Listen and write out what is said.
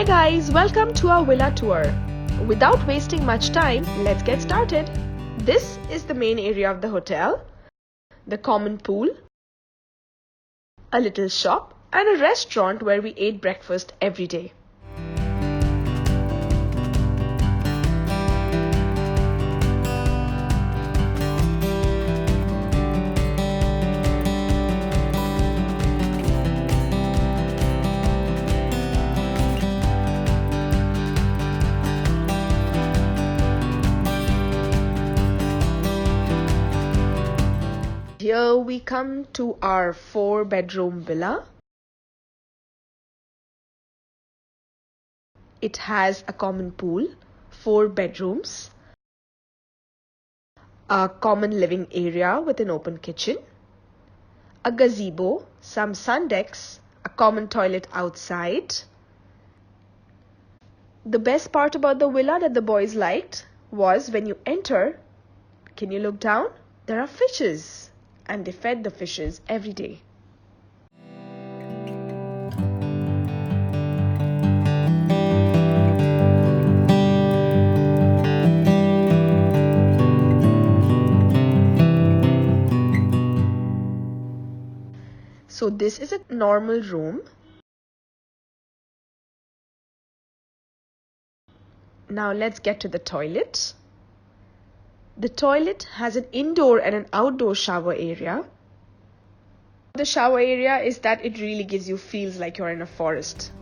Hi guys, welcome to our villa tour. Without wasting much time, let's get started. This is the main area of the hotel, the common pool, a little shop and a restaurant where we ate breakfast every day. Here we come to our 4-bedroom villa. It has a common pool, 4 bedrooms, a common living area with an open kitchen, a gazebo, some sun decks, a common toilet outside. The best part about the villa that the boys liked was when you enter, can you look down? There are fishes. And they fed the fishes every day. So this is a normal room. Now let's get to the toilet. The toilet has an indoor and an outdoor shower area. The shower area is that it really gives you feels like you're in a forest.